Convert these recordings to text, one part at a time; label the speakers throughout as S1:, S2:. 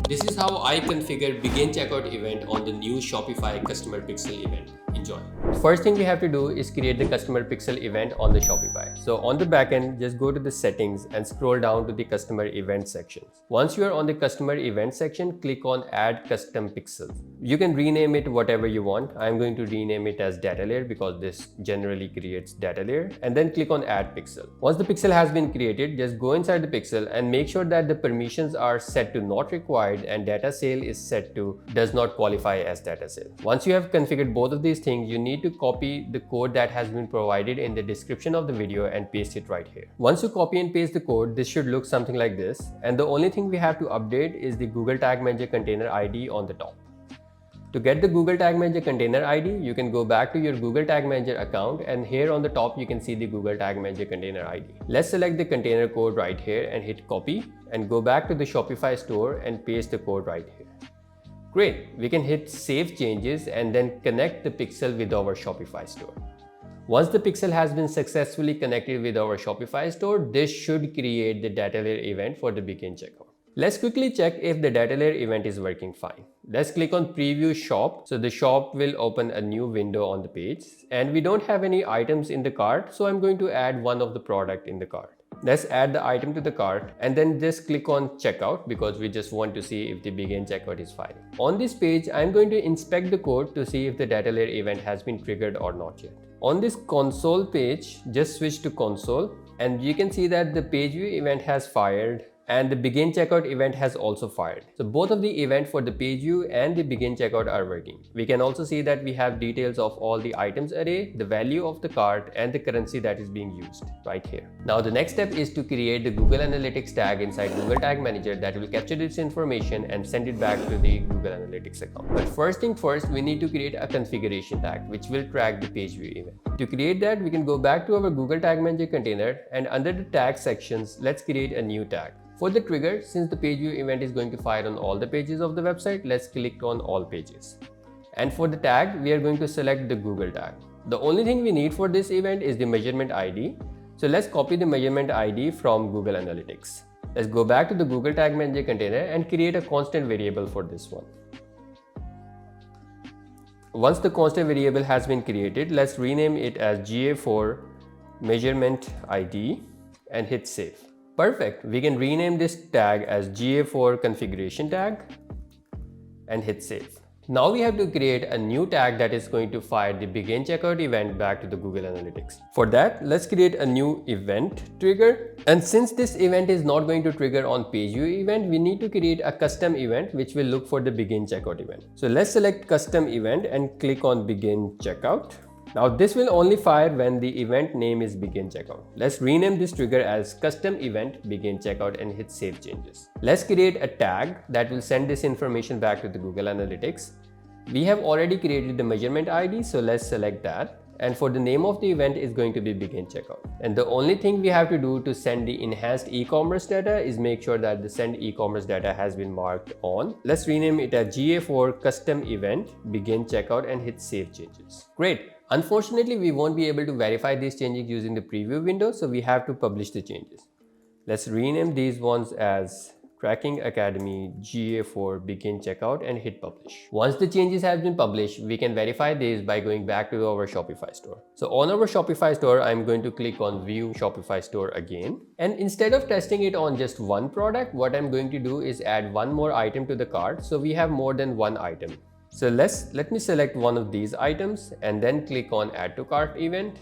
S1: This is how I configure begin checkout event on the new Shopify customer pixel event. Enjoy. First thing we have to do is create the customer pixel event on the Shopify. So on the backend, just go to the settings and scroll down to the customer event section. Once you are on the customer event section, click on add custom pixels. You can rename it whatever you want. I'm going to rename it as data layer because this generally creates data layer, and then click on add pixel. Once the pixel has been created, just go inside the pixel and make sure that the permissions are set to not required and data sale is set to does not qualify as data sale. Once you have configured both of these things, you need to copy the code that has been provided in the description of the video and paste it right here. Once you copy and paste the code, this should look something like this, and the only thing we have to update is the Google Tag Manager container ID on the top. To get the Google Tag Manager container ID, you can go back to your Google Tag Manager account, and here on the top you can see the Google Tag Manager container ID. Let's select the container code right here and hit copy and go back to the Shopify store and paste the code right here. Great, we can hit save changes and then connect the pixel with our Shopify store. Once the pixel has been successfully connected with our Shopify store, this should create the data layer event for the begin checkout. Let's quickly check if the data layer event is working fine. Let's click on preview shop. So the shop will open a new window on the page, and we don't have any items in the cart. So I'm going to add one of the product in the cart. Let's add the item to the cart and then just click on checkout because we just want to see if the begin checkout is fine. On this page, I'm going to inspect the code to see if the data layer event has been triggered or not yet. On this console page, just switch to console and you can see that the page view event has fired and the begin checkout event has also fired. So both of the event for the page view and the begin checkout are working. We can also see that we have details of all the items array, the value of the cart, and the currency that is being used right here. Now the next step is to create the Google Analytics tag inside Google Tag Manager that will capture this information and send it back to the Google Analytics account. But first thing first, we need to create a configuration tag which will track the page view event. To create that, we can go back to our Google Tag Manager container, and under the tag sections, let's create a new tag. For the trigger, since the page view event is going to fire on all the pages of the website, let's click on all pages. And for the tag, we are going to select the Google tag. The only thing we need for this event is the measurement ID. So let's copy the measurement ID from Google Analytics. Let's go back to the Google Tag Manager container and create a constant variable for this one. Once the constant variable has been created, let's rename it as Ga4 measurement ID and hit save. Perfect. We can rename this tag as Ga4 configuration tag and hit save. Now we have to create a new tag that is going to fire the begin checkout event back to the Google Analytics. For that, let's create a new event trigger. And since this event is not going to trigger on page view event, we need to create a custom event which will look for the begin checkout event. So let's select custom event and click on begin checkout. Now this will only fire when the event name is begin checkout. Let's rename this trigger as custom event begin checkout and hit save changes. Let's create a tag that will send this information back to the Google Analytics. We have already created the measurement ID, so let's select that. And for the name of the event is going to be begin checkout. And the only thing we have to do to send the enhanced e-commerce data is make sure that the send e-commerce data has been marked on. Let's rename it as Ga4 custom event begin checkout and hit save changes. Great. Unfortunately, we won't be able to verify these changes using the preview window, so we have to publish the changes. Let's rename these ones as Tracking Academy Ga4 begin checkout and hit publish. Once the changes have been published, we can verify these by going back to our Shopify store. So on our Shopify store, I'm going to click on view Shopify store again. And instead of testing it on just one product, what I'm going to do is add one more item to the cart so we have more than one item. So let me select one of these items and then click on add to cart event.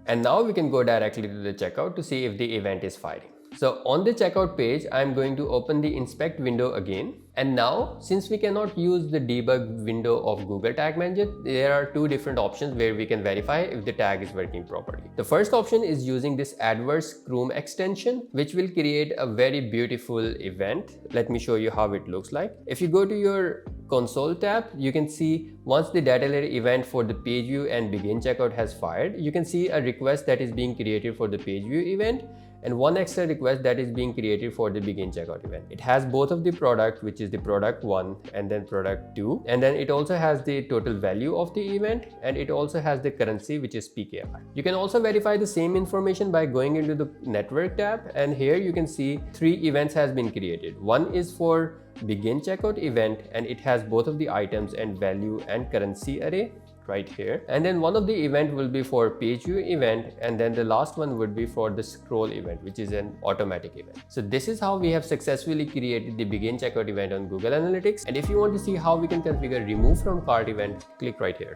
S1: And now we can go directly to the checkout to see if the event is firing. So on the checkout page, I'm going to open the inspect window again. And now, since we cannot use the debug window of Google Tag Manager, there are two different options where we can verify if the tag is working properly. The first option is using this adverse Chrome extension, which will create a very beautiful event. Let me show you how it looks like. If you go to your console tab, you can see once the data layer event for the page view and begin checkout has fired, you can see a request that is being created for the page view event. and one extra request that is being created for the begin checkout event. It has both of the product, which is the product 1 and then product 2, and then it also has the total value of the event, and it also has the currency, which is PKR. You can also verify the same information by going into the network tab, and here you can see 3 events has been created. One is for begin checkout event, and it has both of the items and value and currency array right here, and then one of the event will be for page view event, and then the last one would be for the scroll event, which is an automatic event. So this is how we have successfully created the begin checkout event on Google Analytics. And if you want to see how we can configure remove from cart event, click right here.